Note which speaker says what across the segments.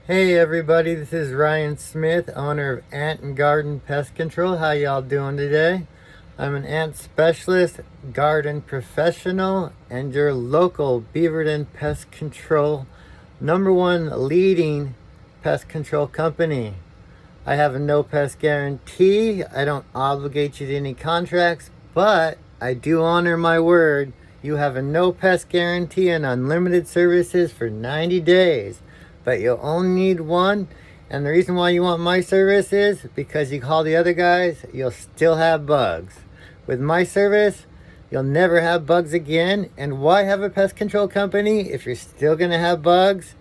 Speaker 1: Hey everybody, this is Ryan Smith, owner of Ant and Garden Pest Control. How y'all doing today? I'm an ant specialist, garden professional, and your local Beaverton Pest Control #1 leading pest control company. I have a no pest guarantee. I don't obligate you to any contracts, but I do honor my word. You have a no pest guarantee and unlimited services for 90 days. But you'll only need one, and the reason why you want my service is because you call the other guys, you'll still have bugs. With my service, you'll never have bugs again. And why have a pest control company if you're still gonna have bugs?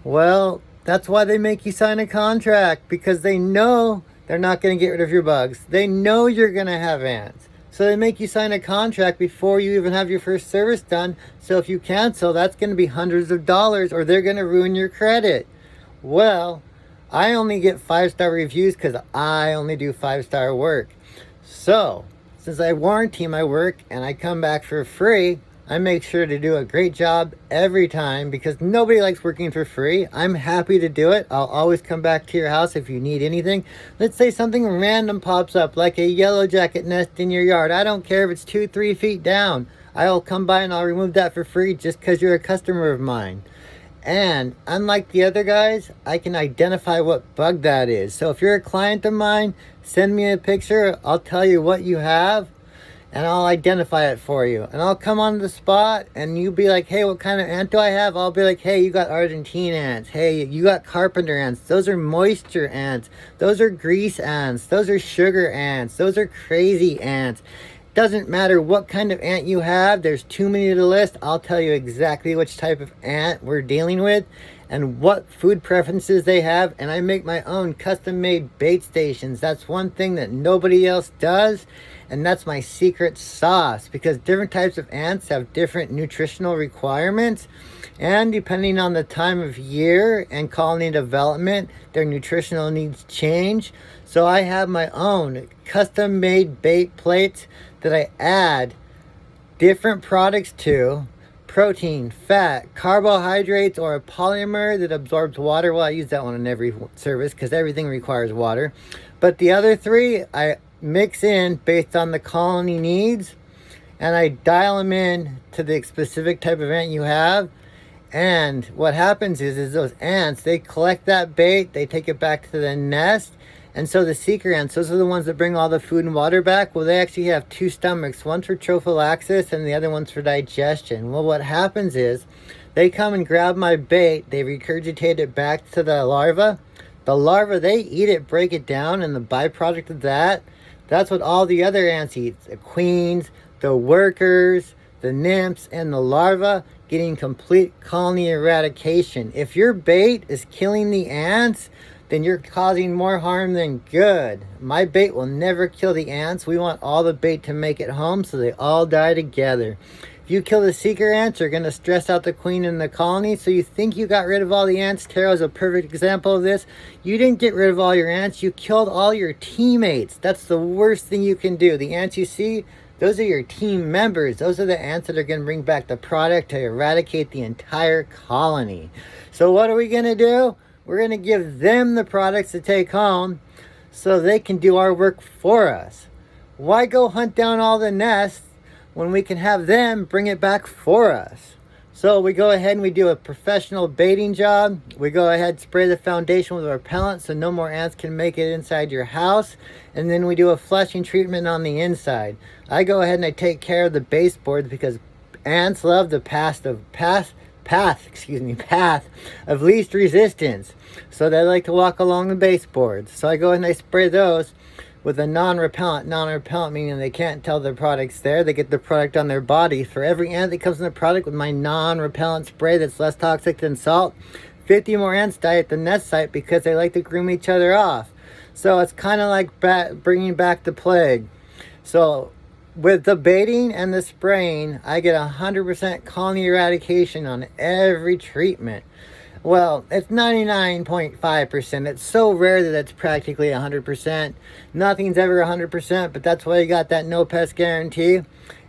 Speaker 1: Well, that's why they make you sign a contract, because they know they're not gonna get rid of your bugs. They know you're gonna have ants. So they make you sign a contract before you even have your first service done. So if you cancel, that's going to be hundreds of dollars, or they're going to ruin your credit. Well, I only get 5-star reviews because I only do 5-star work. So since I warranty my work and I come back for free, I make sure to do a great job every time, because nobody likes working for free. I'm happy to do it. I'll always come back to your house if you need anything. Let's say something random pops up, like a yellow jacket nest in your yard. I don't care if it's 2-3 feet down. I'll come by and I'll remove that for free just because you're a customer of mine. And unlike the other guys, I can identify what bug that is. So if you're a client of mine, send me a picture. I'll tell you what you have, and I'll identify it for you. And I'll come on the spot and you be like, hey, what kind of ant do I have? I'll be like, hey, you got Argentine ants. Hey, you got Carpenter ants. Those are moisture ants. Those are grease ants. Those are sugar ants. Those are crazy ants. Doesn't matter what kind of ant you have. There's too many to list. I'll tell you exactly which type of ant we're dealing with and what food preferences they have. And I make my own custom-made bait stations. That's one thing that nobody else does. And that's my secret sauce, because different types of ants have different nutritional requirements, and depending on the time of year and colony development, their nutritional needs change. So I have my own custom made bait plates that I add different products to: protein, fat, carbohydrates, or a polymer that absorbs water. Well, I use that one in every service because everything requires water. But the other three, I mix in based on the colony needs, and I dial them in to the specific type of ant you have. And what happens is those ants, they collect that bait, they take it back to the nest. And so the seeker ants, those are the ones that bring all the food and water back. Well, they actually have two stomachs, one for trophallaxis and the other one's for digestion. Well, what happens is they come and grab my bait, they regurgitate it back to the larva. The larva, they eat it, break it down, and the byproduct of that, that's what all the other ants eat. The queens, the workers, the nymphs, and the larvae, getting complete colony eradication. If your bait is killing the ants, then you're causing more harm than good. My bait will never kill the ants. We want all the bait to make it home so they all die together. If you kill the seeker ants, you're going to stress out the queen in the colony. So you think you got rid of all the ants. Taro is a perfect example of this. You didn't get rid of all your ants. You killed all your teammates. That's the worst thing you can do. The ants you see, those are your team members. Those are the ants that are going to bring back the product to eradicate the entire colony. So what are we going to do? We're going to give them the products to take home so they can do our work for us. Why go hunt down all the nests when we can have them bring it back for us? So we go ahead and we do a professional baiting job. We go ahead and spray the foundation with repellent so no more ants can make it inside your house. And then we do a flushing treatment on the inside. I go ahead and I take care of the baseboards because ants love the path of least resistance. So they like to walk along the baseboards. So I go ahead and I spray those with a non-repellent. Non-repellent meaning they can't tell the product's there. They get the product on their body. For every ant that comes in the product with my non-repellent spray that's less toxic than salt, 50 more ants die at the nest site because they like to groom each other off. So it's kind of like bringing back the plague. So with the baiting and the spraying, I get 100% colony eradication on every treatment. Well, it's 99.5%. It's so rare that it's practically 100%. Nothing's ever 100%, but that's why you got that no pest guarantee.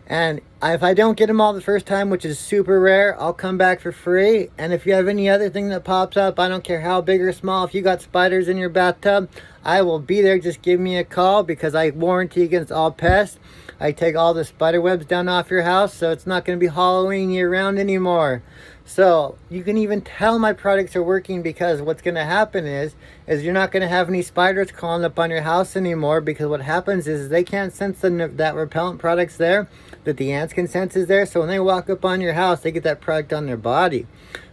Speaker 1: And if I don't get them all the first time, which is super rare, I'll come back for free. And if you have any other thing that pops up, I don't care how big or small, if you got spiders in your bathtub, I will be there. Just give me a call, because I warranty against all pests. I take all the spider webs down off your house, so it's not going to be Halloween year round anymore. So you can even tell my products are working, because what's going to happen is you're not going to have any spiders crawling up on your house anymore, because what happens is they can't sense that repellent product's there, that the ants can sense is there. So when they walk up on your house, they get that product on their body.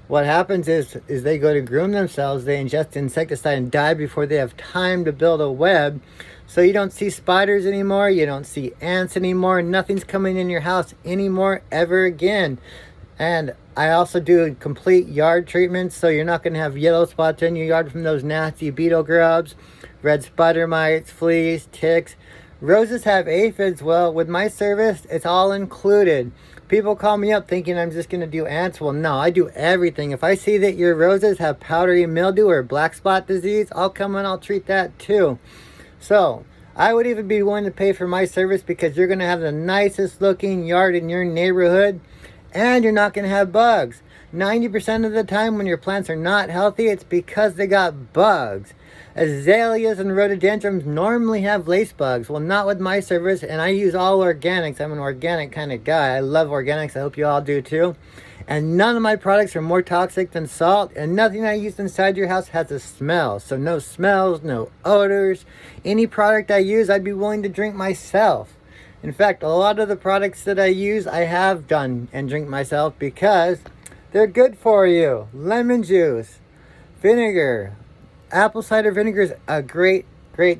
Speaker 1: What happens is they go to groom themselves, they ingest insecticide and die before they have time to build a web. So you don't see spiders anymore, you don't see ants anymore, nothing's coming in your house anymore ever again. And I also do complete yard treatments, so you're not going to have yellow spots in your yard from those nasty beetle grubs, red spider mites, fleas, ticks. Roses have aphids. Well, with my service, it's all included. People call me up thinking I'm just going to do ants. Well, no, I do everything. If I see that your roses have powdery mildew or black spot disease, I'll come and I'll treat that too. So I would even be willing to pay for my service, because you're going to have the nicest looking yard in your neighborhood, and you're not going to have bugs. 90% of the time when your plants are not healthy, it's because they got bugs. Azaleas and rhododendrons normally have lace bugs. Well, not with my service, and I use all organics. I'm an organic kind of guy. I love organics. I hope you all do too. And none of my products are more toxic than salt, and nothing I use inside your house has a smell. So no smells, no odors. Any product I use, I'd be willing to drink myself. In fact, a lot of the products that I use, I have done and drink myself, because they're good for you. Lemon juice, vinegar, apple cider vinegar is a great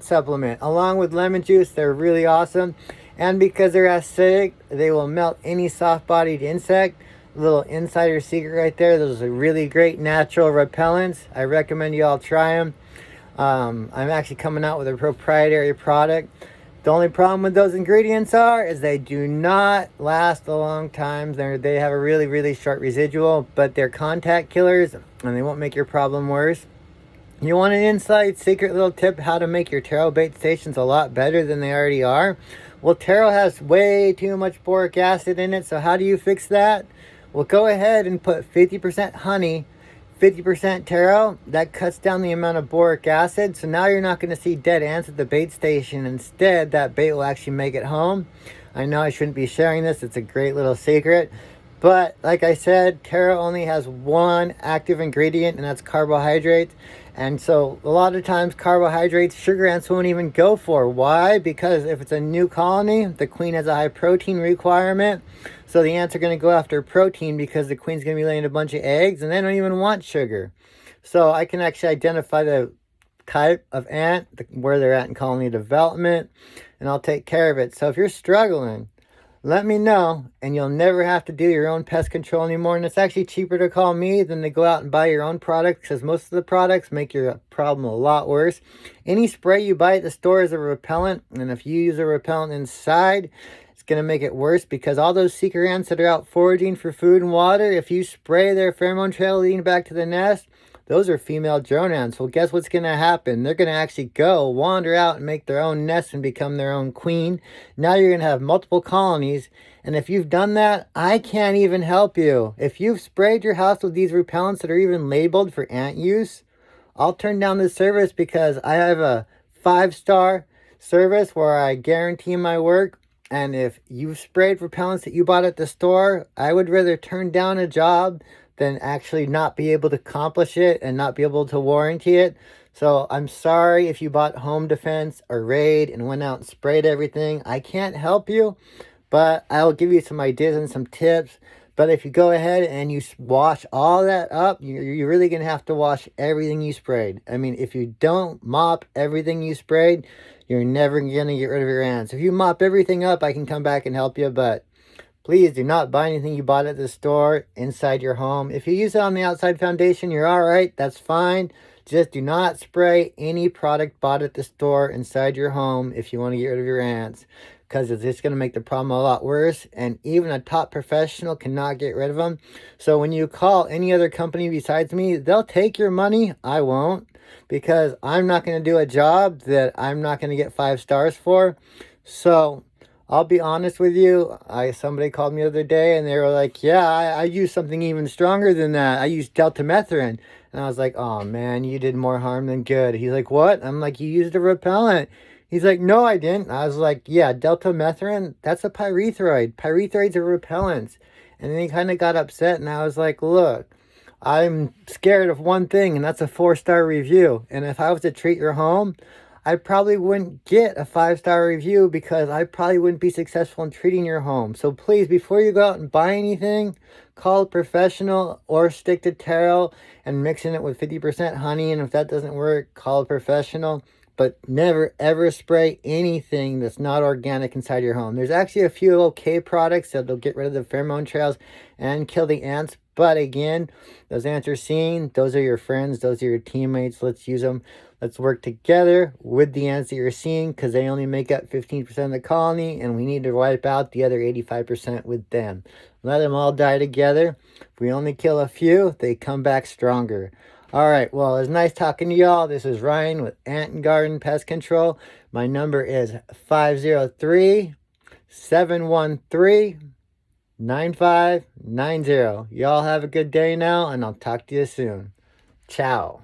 Speaker 1: supplement. Along with lemon juice, they're really awesome. And because they're acidic, they will melt any soft-bodied insect. Little insider secret right there. Those are really great natural repellents. I recommend you all try them. I'm actually coming out with a proprietary product. The only problem with those ingredients is they do not last a long time. They have a really short residual, but they're contact killers, and they won't make your problem worse. You want an inside secret little tip how to make your taro bait stations a lot better than they already are? Well, taro has way too much boric acid in it, so how do you fix that? Well, go ahead and put 50% honey, 50% taro. That cuts down the amount of boric acid, so now you're not going to see dead ants at the bait station. Instead, that bait will actually make it home. I know I shouldn't be sharing this. It's a great little secret. But like I said, taro only has one active ingredient, and that's carbohydrates. And so a lot of times carbohydrates, sugar ants won't even go for. Why? Because if it's a new colony, the queen has a high protein requirement. So the ants are going to go after protein, because the queen's going to be laying a bunch of eggs, and they don't even want sugar. So I can actually identify the type of ant, where they're at in colony development, and I'll take care of it. So if you're struggling, let me know, and you'll never have to do your own pest control anymore. And it's actually cheaper to call me than to go out and buy your own products, because most of the products make your problem a lot worse. Any spray you buy at the store is a repellent, and if you use a repellent inside, it's going to make it worse, because all those seeker ants that are out foraging for food and water, if you spray their pheromone trail leading back to the nest, those are female drone ants. Well, guess what's going to happen? They're going to actually go wander out and make their own nest and become their own queen. Now you're going to have multiple colonies. And if you've done that, I can't even help you. If you've sprayed your house with these repellents that are even labeled for ant use, I'll turn down the service, because I have a 5-star service where I guarantee my work. And if you've sprayed repellents that you bought at the store, I would rather turn down a job than actually not be able to accomplish it and not be able to warranty it. So I'm sorry if you bought Home Defense or Raid and went out and sprayed everything. I can't help you, but I'll give you some ideas and some tips. But if you go ahead and you wash all that up, you're really going to have to wash everything you sprayed. I mean, if you don't mop everything you sprayed, you're never going to get rid of your ants. If you mop everything up, I can come back and help you, but please do not buy anything you bought at the store inside your home. If you use it on the outside foundation, you're all right. That's fine. Just do not spray any product bought at the store inside your home if you want to get rid of your ants, because it's just going to make the problem a lot worse. And even a top professional cannot get rid of them. So when you call any other company besides me, they'll take your money. I won't, because I'm not going to do a job that I'm not going to get 5 stars for. So I'll be honest with you. Somebody called me the other day and they were like, yeah, I used something even stronger than that. I used deltamethrin. And I was like, oh man, you did more harm than good. He's like, what? I'm like, you used a repellent. He's like, no, I didn't. I was like, yeah, deltamethrin, that's a pyrethroid. Pyrethroids are repellents. And then he kind of got upset and I was like, look, I'm scared of one thing, and that's a 4-star review. And if I was to treat your home, I probably wouldn't get a 5-star review because I probably wouldn't be successful in treating your home. So please, before you go out and buy anything, call a professional or stick to taro and mixing it with 50% honey. And if that doesn't work, call a professional. But never ever spray anything that's not organic inside your home. There's actually a few okay products that'll get rid of the pheromone trails and kill the ants. But again, those ants are seen. Those are your friends. Those are your teammates. Let's use them. Let's work together with the ants that you're seeing because they only make up 15% of the colony and we need to wipe out the other 85% with them. Let them all die together. If we only kill a few, they come back stronger. All right, well, it's nice talking to y'all. This is Ryan with Ant and Garden Pest Control. My number is 503-713-9590. Y'all have a good day now, and I'll talk to you soon. Ciao.